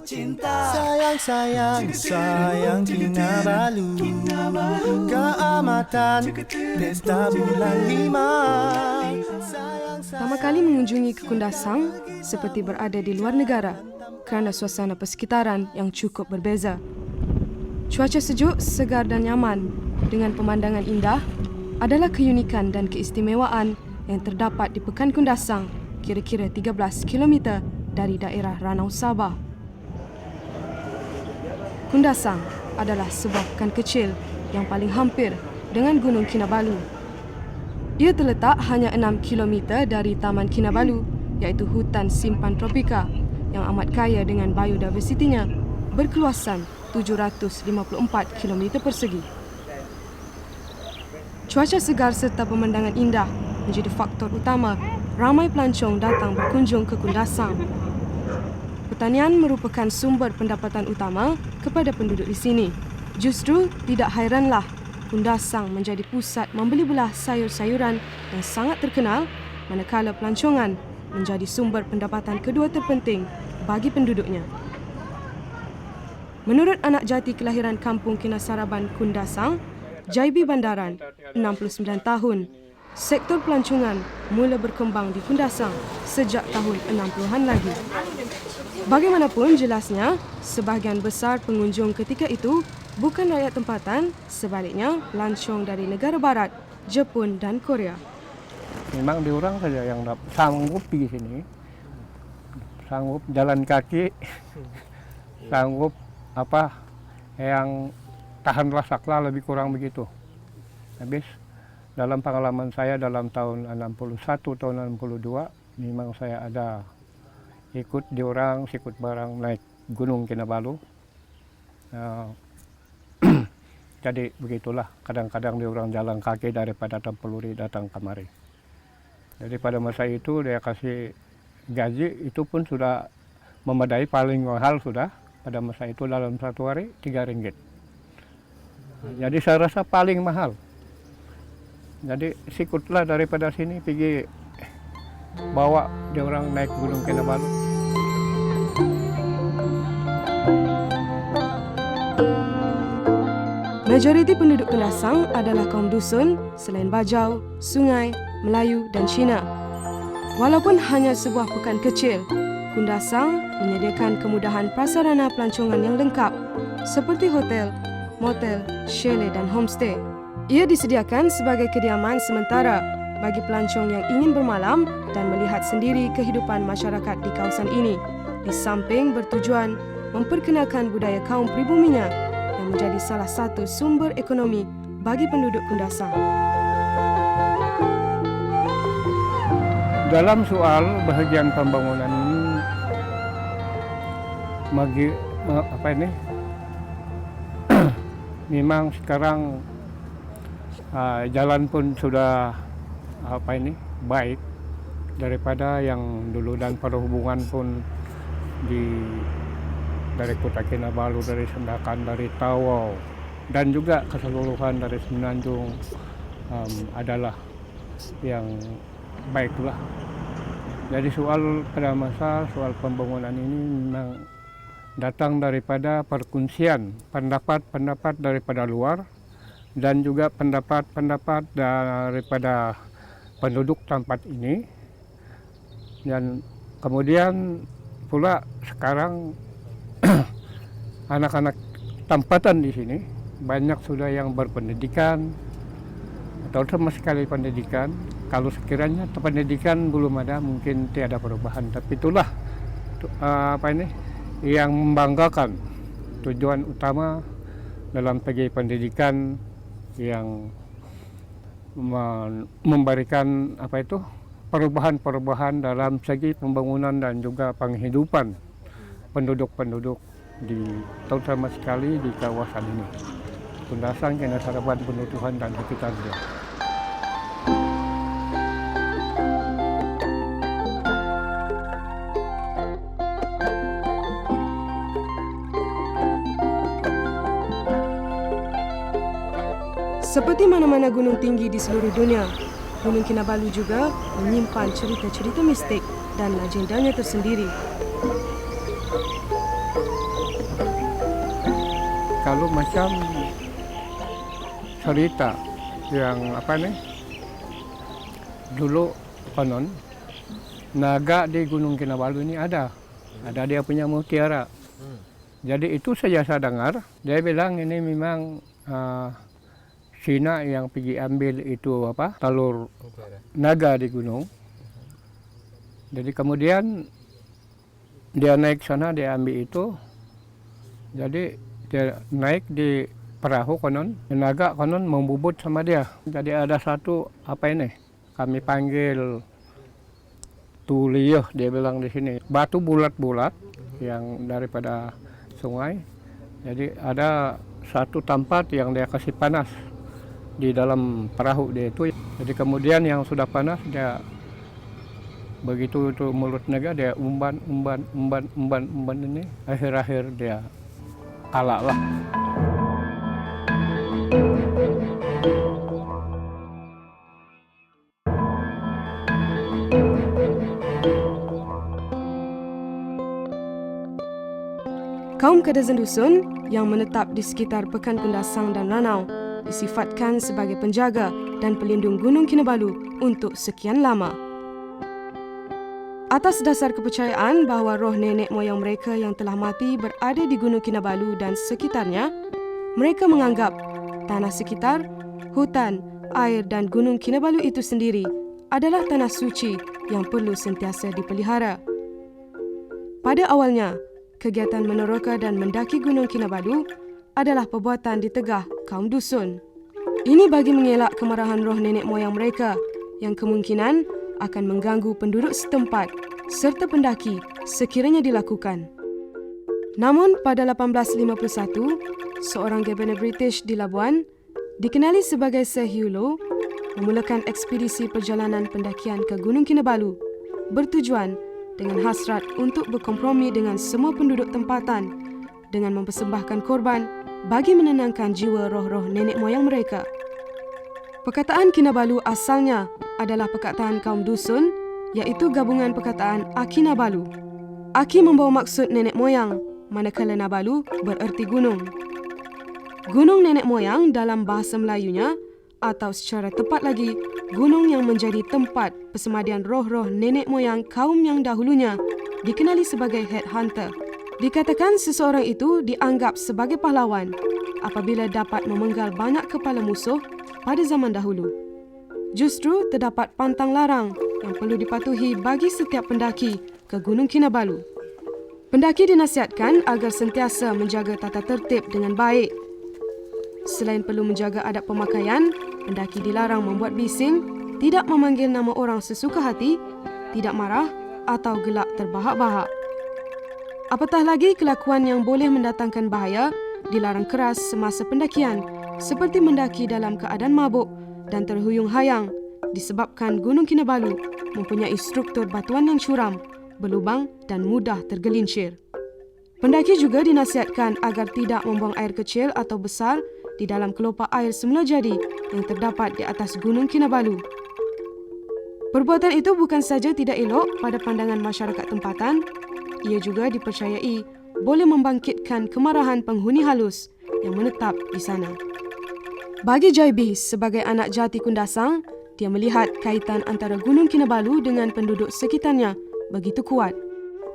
cinta. Sayang, sayang, sayang Kinabalu, keamatan pesta bulan 5. Pertama kali mengunjungi ke Kundasang seperti berada di luar negara kerana suasana persekitaran yang cukup berbeza. Cuaca sejuk, segar dan nyaman dengan pemandangan indah adalah keunikan dan keistimewaan yang terdapat di Pekan Kundasang, kira-kira 13 km dari daerah Ranau Sabah. Kundasang adalah sebuah pekan kecil yang paling hampir dengan Gunung Kinabalu. Ia terletak hanya 6 km dari Taman Kinabalu, iaitu hutan simpan tropika yang amat kaya dengan biodiversitinya, berkeluasan 754 km persegi. Cuaca segar serta pemandangan indah menjadi faktor utama ramai pelancong datang berkunjung ke Kundasang. Pertanian merupakan sumber pendapatan utama kepada penduduk di sini. Justru tidak hairanlah Kundasang menjadi pusat membeli belah sayur-sayuran yang sangat terkenal, manakala pelancongan menjadi sumber pendapatan kedua terpenting bagi penduduknya. Menurut anak jati kelahiran Kampung Kinasaraban Kundasang, Jaibi Bandaran, 69 tahun, sektor pelancongan mula berkembang di Kundasang sejak tahun 60-an lagi. Bagaimanapun jelasnya, sebahagian besar pengunjung ketika itu bukan rakyat tempatan, sebaliknya pelancong dari negara barat, Jepun dan Korea. Memang diorang saja yang sanggup di sini, sanggup jalan kaki, sanggup yang tahan rasaklah lebih kurang begitu. Habis dalam pengalaman saya dalam tahun 61, tahun 62, memang saya ada ikut diorang, sikut barang naik Gunung Kinabalu. Jadi begitulah, kadang-kadang diorang jalan kaki daripada Tempeluri datang kemari. Jadi pada masa itu dia kasih gaji itu pun sudah memadai, paling mahal sudah pada masa itu dalam satu hari 3 ringgit. Jadi saya rasa paling mahal. Jadi sikutlah daripada sini pergi bawa dia orang naik Gunung Kinabalu. Majoriti penduduk Kundasang adalah kaum dusun selain Bajau, Sungai, Melayu dan Cina. Walaupun hanya sebuah pekan kecil, Kundasang menyediakan kemudahan prasarana pelancongan yang lengkap seperti hotel, motel, chalet dan homestay. Ia disediakan sebagai kediaman sementara bagi pelancong yang ingin bermalam dan melihat sendiri kehidupan masyarakat di kawasan ini, di samping bertujuan memperkenalkan budaya kaum pribuminya yang menjadi salah satu sumber ekonomi bagi penduduk Kundasang. Dalam soal bahagian pembangunan ini, memang sekarang jalan pun sudah baik daripada yang dulu, dan perhubungan pun dari Kota Kinabalu, dari Sendakan, dari Tawau dan juga keseluruhan dari Semenanjung adalah yang baiklah. Jadi soal pembangunan ini memang datang daripada perkuncian pendapat-pendapat daripada luar dan juga pendapat-pendapat daripada penduduk tempat ini. Dan kemudian pula sekarang anak-anak tempatan di sini banyak sudah yang berpendidikan atau sama sekali pendidikan. Kalau sekiranya pendidikan belum ada, mungkin tiada perubahan. Tapi itulah yang membanggakan, tujuan utama dalam segi pendidikan yang memberikan perubahan-perubahan dalam segi pembangunan dan juga penghidupan penduduk-penduduk terutama sekali di kawasan ini. Kundasang, Kinasaraban, Penutuhan dan sekitarnya. Seperti mana-mana gunung tinggi di seluruh dunia, Gunung Kinabalu juga menyimpan cerita-cerita mistik dan legendanya tersendiri. kalau macam cerita yang dulu konon naga di Gunung Kinabalu ini ada dia punya mutiara. Jadi itu saja saya dengar, dia bilang ini memang Cina yang pergi ambil itu telur naga di gunung. Jadi kemudian dia naik sana, dia ambil itu. Jadi dia naik di perahu konon, naga konon membubut sama dia. Jadi ada satu kami panggil tuliyuh, dia bilang di sini. Batu bulat-bulat yang daripada sungai. Jadi ada satu tempat yang dia kasih panas di dalam perahu dia itu. Jadi kemudian yang sudah panas dia begitu itu mulut naga dia umban ini, akhir-akhir dia kalah lah. Kaum Kadazan Dusun yang menetap di sekitar Pekan Kundasang dan Ranau disifatkan sebagai penjaga dan pelindung Gunung Kinabalu untuk sekian lama. Atas dasar kepercayaan bahawa roh nenek moyang mereka yang telah mati berada di Gunung Kinabalu dan sekitarnya, mereka menganggap tanah sekitar, hutan, air dan Gunung Kinabalu itu sendiri adalah tanah suci yang perlu sentiasa dipelihara. Pada awalnya, kegiatan meneroka dan mendaki Gunung Kinabalu adalah perbuatan ditegah kaum dusun. Ini bagi mengelak kemarahan roh nenek moyang mereka yang kemungkinan akan mengganggu penduduk setempat serta pendaki sekiranya dilakukan. Namun pada 1851, seorang Gabenor British di Labuan, dikenali sebagai Sir Hugh Low, memulakan ekspedisi perjalanan pendakian ke Gunung Kinabalu bertujuan dengan hasrat untuk berkompromi dengan semua penduduk tempatan dengan mempersembahkan korban bagi menenangkan jiwa roh-roh nenek moyang mereka. Perkataan Kinabalu asalnya adalah perkataan kaum dusun, iaitu gabungan perkataan Akinabalu. Aki membawa maksud nenek moyang, manakala Nabalu bererti gunung. Gunung nenek moyang dalam bahasa Melayunya, atau secara tepat lagi, gunung yang menjadi tempat persemadian roh-roh nenek moyang kaum yang dahulunya dikenali sebagai headhunter. Dikatakan seseorang itu dianggap sebagai pahlawan apabila dapat memenggal banyak kepala musuh pada zaman dahulu. Justru terdapat pantang larang yang perlu dipatuhi bagi setiap pendaki ke Gunung Kinabalu. Pendaki dinasihatkan agar sentiasa menjaga tata tertib dengan baik. Selain perlu menjaga adab pemakaian, pendaki dilarang membuat bising, tidak memanggil nama orang sesuka hati, tidak marah atau gelak terbahak-bahak. Apatah lagi kelakuan yang boleh mendatangkan bahaya dilarang keras semasa pendakian, seperti mendaki dalam keadaan mabuk dan terhuyung-hayang disebabkan Gunung Kinabalu mempunyai struktur batuan yang curam, berlubang dan mudah tergelincir. Pendaki juga dinasihatkan agar tidak membuang air kecil atau besar di dalam kelopak air semula jadi yang terdapat di atas Gunung Kinabalu. Perbuatan itu bukan saja tidak elok pada pandangan masyarakat tempatan, ia juga dipercayai boleh membangkitkan kemarahan penghuni halus yang menetap di sana. Bagi Jaibi sebagai anak jati Kundasang, dia melihat kaitan antara Gunung Kinabalu dengan penduduk sekitarnya begitu kuat.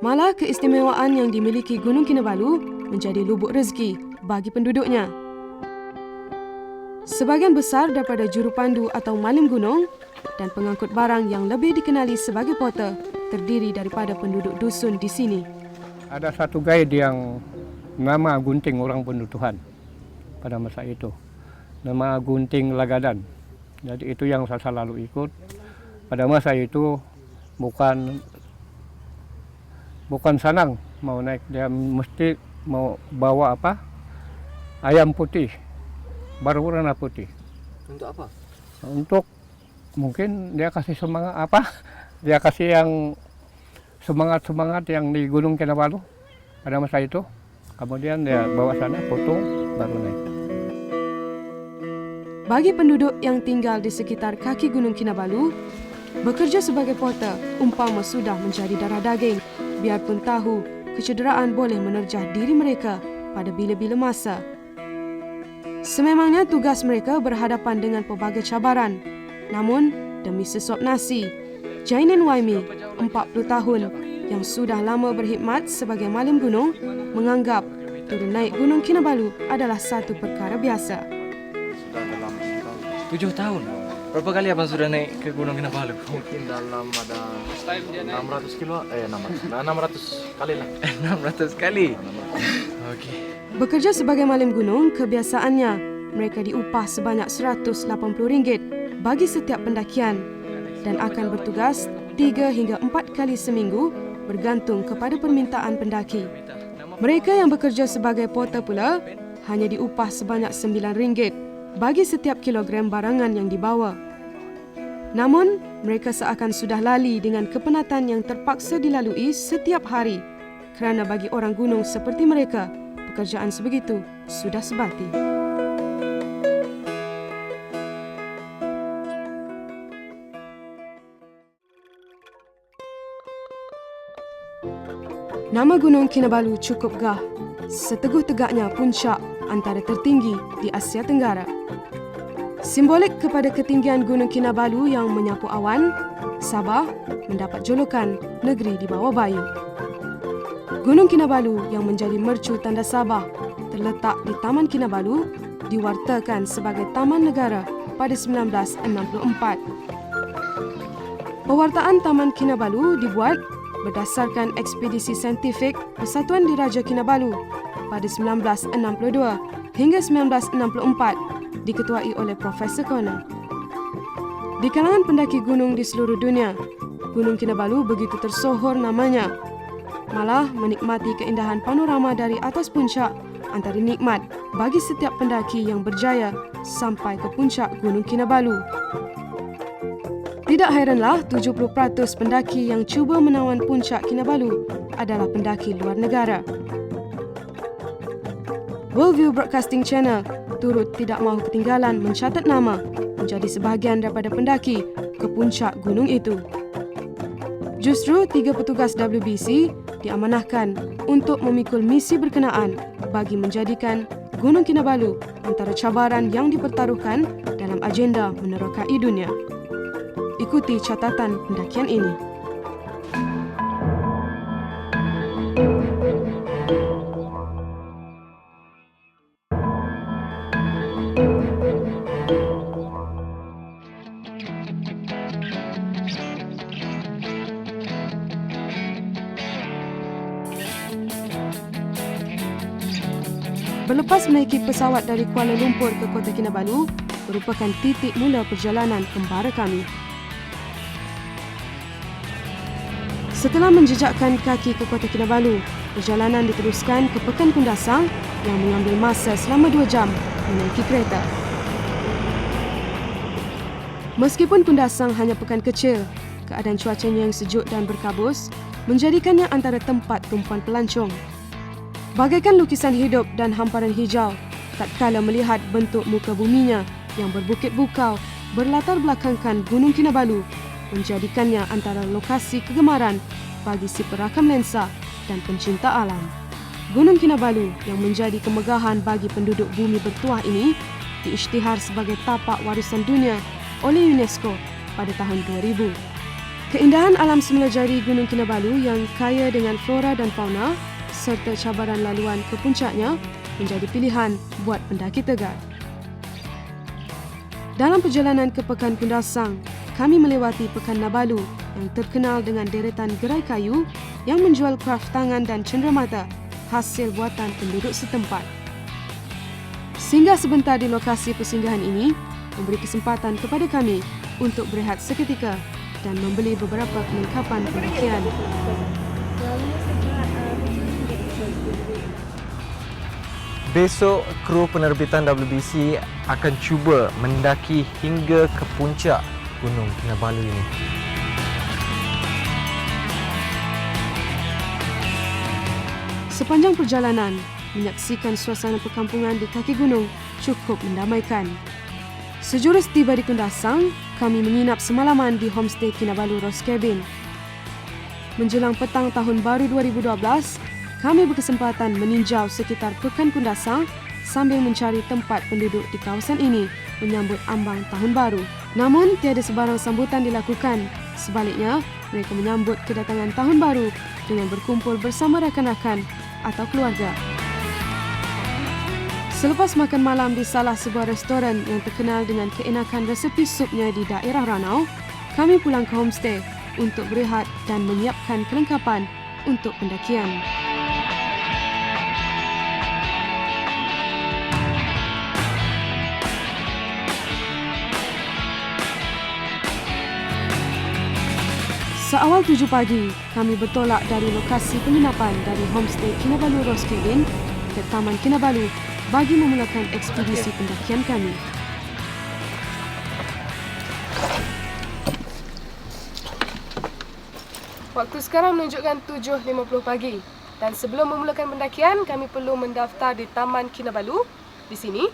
Malah keistimewaan yang dimiliki Gunung Kinabalu menjadi lubuk rezeki bagi penduduknya. Sebahagian besar daripada jurupandu atau malim gunung dan pengangkut barang yang lebih dikenali sebagai porter terdiri daripada penduduk dusun di sini. Ada satu guide yang nama Gunting orang Pendutuhan pada masa itu. Nama Gunting Lagadan. Jadi itu yang saya selalu ikut. Pada masa itu bukan senang mau naik, dia mesti mau bawa ayam putih, berwarna putih. Untuk apa? Untuk mungkin dia kasih semangat dia kasih yang semangat yang di Gunung Kinabalu pada masa itu. Kemudian dia bawa sana, potong, baru naik. Bagi penduduk yang tinggal di sekitar kaki Gunung Kinabalu, bekerja sebagai porter umpama sudah menjadi darah daging, biarpun tahu kecederaan boleh menerjah diri mereka pada bila-bila masa. Sememangnya tugas mereka berhadapan dengan pelbagai cabaran. Namun, demi sesuap nasi, Jainin Waimi, 40 tahun, yang sudah lama berkhidmat sebagai malim gunung, menganggap turun naik Gunung Kinabalu adalah satu perkara biasa. 7 tahun? Berapa kali abang sudah naik ke Gunung Kinabalu? Mungkin dalam ada 600 kilo, 600 kali lah. 600 kali? Okey. Bekerja sebagai malim gunung, kebiasaannya mereka diupah sebanyak RM180 bagi setiap pendakian dan akan bertugas 3 hingga 4 kali seminggu bergantung kepada permintaan pendaki. Mereka yang bekerja sebagai porter pula hanya diupah sebanyak RM9 bagi setiap kilogram barangan yang dibawa. Namun, mereka seakan sudah lali dengan kepenatan yang terpaksa dilalui setiap hari kerana bagi orang gunung seperti mereka, pekerjaan sebegitu sudah sebati. Nama Gunung Kinabalu cukup gah, seteguh tegaknya puncak antara tertinggi di Asia Tenggara. Simbolik kepada ketinggian Gunung Kinabalu yang menyapu awan, Sabah mendapat julukan negeri di bawah bayu. Gunung Kinabalu yang menjadi mercu tanda Sabah terletak di Taman Kinabalu diwartakan sebagai Taman Negara pada 1964. Pewartaan Taman Kinabalu dibuat berdasarkan ekspedisi saintifik Persatuan Diraja Kinabalu pada 1962 hingga 1964 diketuai oleh Profesor Connor. Di kalangan pendaki gunung di seluruh dunia, Gunung Kinabalu begitu tersohor namanya. Malah menikmati keindahan panorama dari atas puncak antara nikmat bagi setiap pendaki yang berjaya sampai ke puncak Gunung Kinabalu. Tidak hairanlah 70% pendaki yang cuba menawan puncak Kinabalu adalah pendaki luar negara. Worldview Broadcasting Channel turut tidak mahu ketinggalan mencatat nama menjadi sebahagian daripada pendaki ke puncak gunung itu. Justru 3 petugas WBC diamanahkan untuk memikul misi berkenaan bagi menjadikan Gunung Kinabalu antara cabaran yang dipertaruhkan dalam agenda menerokai dunia. Ikuti catatan pendakian ini. Berlepas menaiki pesawat dari Kuala Lumpur ke Kota Kinabalu merupakan titik mula perjalanan kembara kami. Setelah menjejakkan kaki ke Kota Kinabalu, perjalanan diteruskan ke Pekan Kundasang yang mengambil masa selama 2 jam menaiki kereta. Meskipun Kundasang hanya pekan kecil, keadaan cuacanya yang sejuk dan berkabus menjadikannya antara tempat tumpuan pelancong. Bagaikan lukisan hidup dan hamparan hijau, tatkala melihat bentuk muka buminya yang berbukit bukau berlatar belakangkan Gunung Kinabalu, menjadikannya antara lokasi kegemaran bagi si perakam lensa dan pencinta alam. Gunung Kinabalu yang menjadi kemegahan bagi penduduk bumi bertuah ini diisytihar sebagai tapak warisan dunia oleh UNESCO pada tahun 2000. Keindahan alam semula jari Gunung Kinabalu yang kaya dengan flora dan fauna serta cabaran laluan ke puncaknya menjadi pilihan buat pendaki tegar. Dalam perjalanan ke Pekan Kundasang, kami melewati Pekan Nabalu yang terkenal dengan deretan gerai kayu yang menjual kraft tangan dan cenderamata hasil buatan penduduk setempat. Singgah sebentar di lokasi persinggahan ini memberi kesempatan kepada kami untuk berehat seketika dan membeli beberapa kelengkapan pendakian. Besok, kru penerbitan WBC akan cuba mendaki hingga ke puncak Gunung Kinabalu ini. Sepanjang perjalanan, menyaksikan suasana perkampungan di kaki gunung cukup mendamaikan. Sejurus tiba di Kundasang, kami menginap semalaman di homestay Kinabalu Rose Cabin. Menjelang petang tahun baru 2012, kami berkesempatan meninjau sekitar Pekan Kundasang sambil mencari tempat penduduk di kawasan ini menyambut ambang tahun baru. Namun, tiada sebarang sambutan dilakukan. Sebaliknya, mereka menyambut kedatangan tahun baru dengan berkumpul bersama rakan-rakan atau keluarga. Selepas makan malam di salah sebuah restoran yang terkenal dengan keenakan resepi supnya di daerah Ranau, kami pulang ke homestay untuk berehat dan menyiapkan kelengkapan untuk pendakian. Seawal 7 pagi, kami bertolak dari lokasi penginapan dari homestay Kinabalu Roski Inn ke Taman Kinabalu bagi memulakan ekspedisi pendakian kami. Waktu sekarang menunjukkan 7.50 pagi dan sebelum memulakan pendakian, kami perlu mendaftar di Taman Kinabalu di sini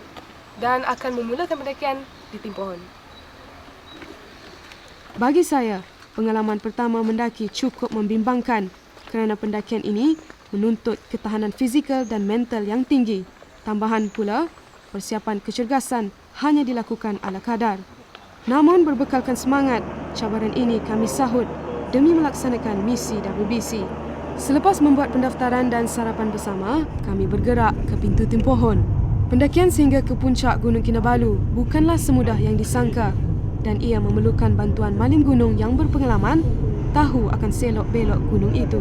dan akan memulakan pendakian di Timpohon. Bagi saya, pengalaman pertama mendaki cukup membimbangkan kerana pendakian ini menuntut ketahanan fizikal dan mental yang tinggi. Tambahan pula, persiapan kecergasan hanya dilakukan ala kadar. Namun berbekalkan semangat, cabaran ini kami sahut demi melaksanakan misi WBC. Selepas membuat pendaftaran dan sarapan bersama, kami bergerak ke pintu Timpohon. Pendakian sehingga ke puncak Gunung Kinabalu bukanlah semudah yang disangka dan ia memerlukan bantuan malim gunung yang berpengalaman tahu akan selok-belok gunung itu.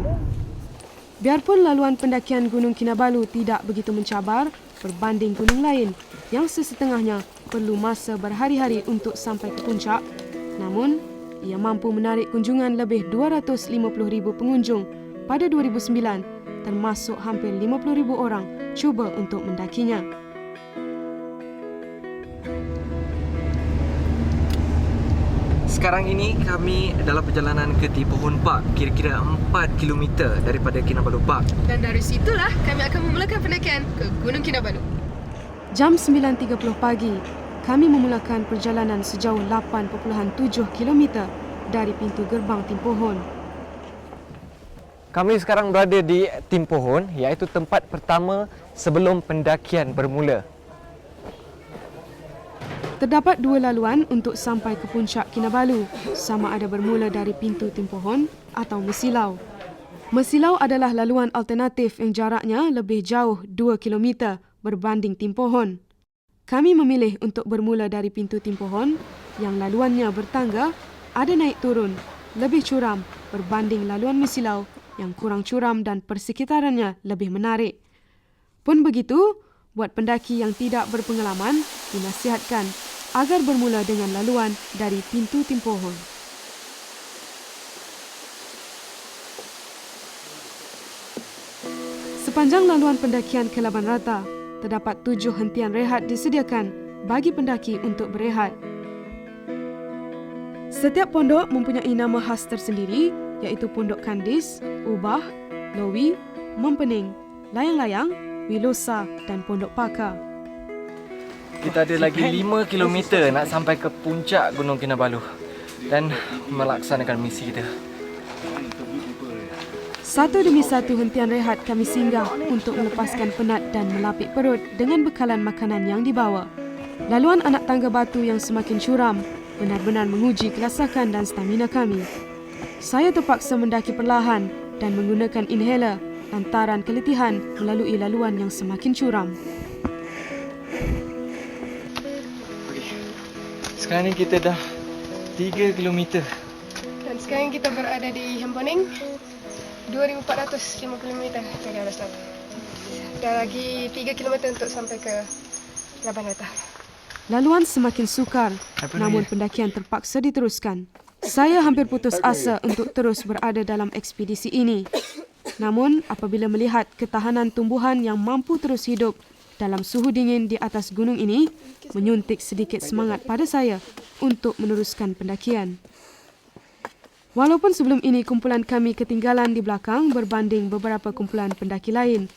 Biarpun laluan pendakian Gunung Kinabalu tidak begitu mencabar berbanding gunung lain yang sesetengahnya perlu masa berhari-hari untuk sampai ke puncak, namun ia mampu menarik kunjungan lebih 250,000 pengunjung pada 2009, termasuk hampir 50,000 orang cuba untuk mendakinya. Sekarang ini kami dalam perjalanan ke Timpohon Park, kira-kira 4 km daripada Kinabalu Park. Dan dari situlah kami akan memulakan pendakian ke Gunung Kinabalu. Jam 9.30 pagi, kami memulakan perjalanan sejauh 8.7 km dari pintu gerbang Timpohon. Kami sekarang berada di Timpohon, iaitu tempat pertama sebelum pendakian bermula. Terdapat dua laluan untuk sampai ke puncak Kinabalu, sama ada bermula dari pintu Timpohon atau Mesilau. Mesilau adalah laluan alternatif yang jaraknya lebih jauh 2 km berbanding Timpohon. Kami memilih untuk bermula dari pintu Timpohon yang laluannya bertangga, ada naik turun, lebih curam berbanding laluan Mesilau yang kurang curam dan persekitarannya lebih menarik. Pun begitu, buat pendaki yang tidak berpengalaman, dinasihatkan agar bermula dengan laluan dari pintu Timpohon. Sepanjang laluan pendakian ke Laban Rata, terdapat 7 hentian rehat disediakan bagi pendaki untuk berehat. Setiap pondok mempunyai nama khas tersendiri, iaitu Pondok Kandis, Ubah, Lowi, Mempening, Layang-Layang, Wilosa dan Pondok Pakar. Kita ada lagi 5 km nak sampai ke puncak Gunung Kinabalu dan melaksanakan misi kita. Satu demi satu hentian rehat kami singgah untuk melepaskan penat dan melapik perut dengan bekalan makanan yang dibawa. Laluan anak tangga batu yang semakin curam benar-benar menguji kelasakan dan stamina kami. Saya terpaksa mendaki perlahan dan menggunakan inhaler lantaran keletihan melalui laluan yang semakin curam. Sekarang ni kita dah 3 km. Dan sekarang kita berada di Hemponing, 2,450 meter dari atas laut. Dan lagi 3 km untuk sampai ke Laban Rata. Laluan semakin sukar, namun pendakian terpaksa diteruskan. Saya hampir putus asa untuk terus berada dalam ekspedisi ini. Namun, apabila melihat ketahanan tumbuhan yang mampu terus hidup dalam suhu dingin di atas gunung ini, menyuntik sedikit semangat pada saya untuk meneruskan pendakian. Walaupun sebelum ini kumpulan kami ketinggalan di belakang berbanding beberapa kumpulan pendaki lain,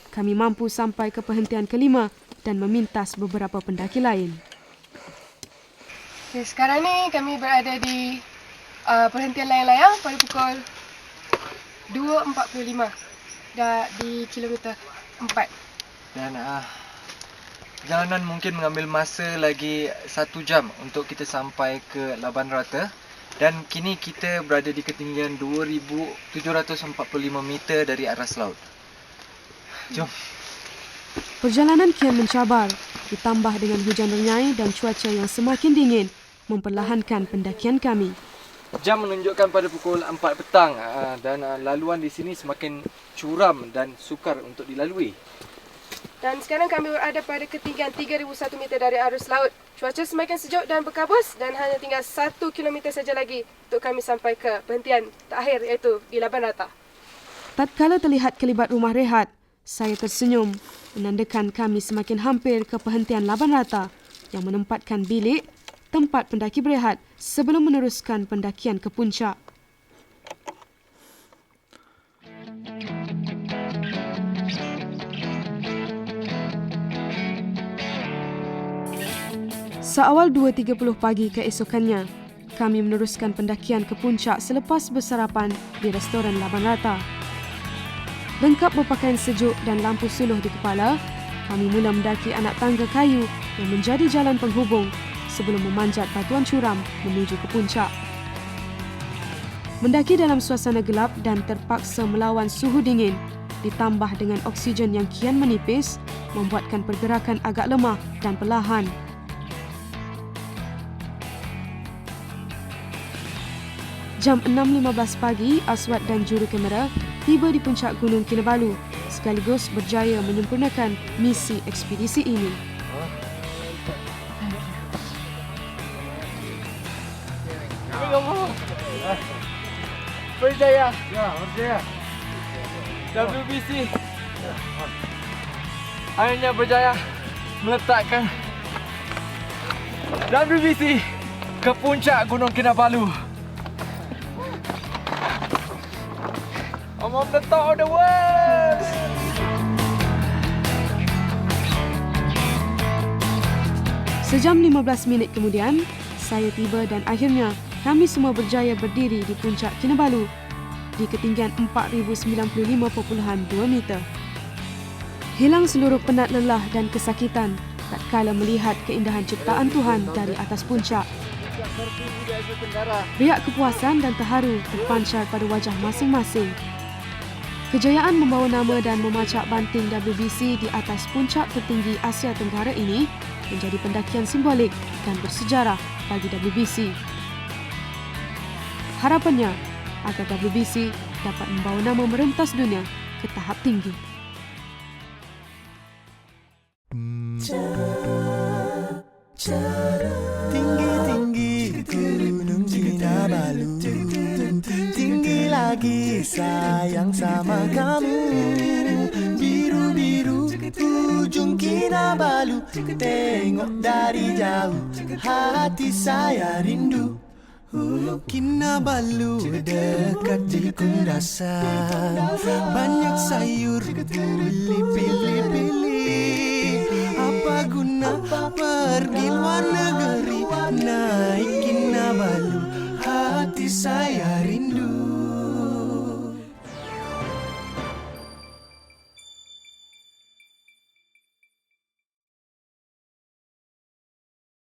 kami mampu sampai ke perhentian kelima dan memintas beberapa pendaki lain. Okay, sekarang ni kami berada di perhentian layang-layang pada pukul 2.45 dah di kilometer 4. Dan Perjalanan mungkin mengambil masa lagi 1 jam untuk kita sampai ke Laban Rata. Dan kini kita berada di ketinggian 2,745 meter dari aras laut. Jom. Perjalanan kian mencabar, ditambah dengan hujan renyai dan cuaca yang semakin dingin, memperlahankan pendakian kami. Jam menunjukkan pada pukul 4 petang dan laluan di sini semakin curam dan sukar untuk dilalui. Dan sekarang kami berada pada ketinggian 3,001 meter dari arus laut. Cuaca semakin sejuk dan berkabus dan hanya tinggal 1 kilometer saja lagi untuk kami sampai ke perhentian terakhir iaitu di Laban Rata. Tatkala terlihat kelibat rumah rehat, saya tersenyum menandakan kami semakin hampir ke perhentian Laban Rata yang menempatkan bilik tempat pendaki berehat sebelum meneruskan pendakian ke puncak. Seawal 2.30 pagi keesokannya, kami meneruskan pendakian ke puncak selepas bersarapan di restoran Laban Rata. Lengkap berpakaian sejuk dan lampu suluh di kepala, kami mula mendaki anak tangga kayu yang menjadi jalan penghubung sebelum memanjat batuan curam menuju ke puncak. Mendaki dalam suasana gelap dan terpaksa melawan suhu dingin, ditambah dengan oksigen yang kian menipis, membuatkan pergerakan agak lemah dan perlahan. Jam 6.15 pagi, Aswad dan juru kamera tiba di puncak Gunung Kinabalu sekaligus berjaya menyempurnakan misi ekspedisi ini. Berjaya. Ya, berjaya. WBC akhirnya berjaya meletakkan WBC ke puncak Gunung Kinabalu. I'm on the top of the world. Sejam 15 minit kemudian, saya tiba dan akhirnya kami semua berjaya berdiri di puncak Kinabalu di ketinggian 4,095.2 meter. Hilang seluruh penat lelah dan kesakitan tatkala melihat keindahan ciptaan Tuhan dari atas puncak. Riak kepuasan dan terharu terpancar pada wajah masing-masing. Kejayaan membawa nama dan memacak banting WBC di atas puncak tertinggi Asia Tenggara ini menjadi pendakian simbolik dan bersejarah bagi WBC. Harapannya agar WBC dapat membawa nama merentas dunia ke tahap tinggi. Tinggi-tinggi Gunung Kinabalu, tinggi lagi sayang sama kamu. Biru-biru ujung Kinabalu, tengok dari jauh hati saya rindu. Kinabalu dekat di Kundasan, banyak sayur boleh pilih-pilih. Apa guna pergi luar negeri, naik Kinabalu, hati saya rindu.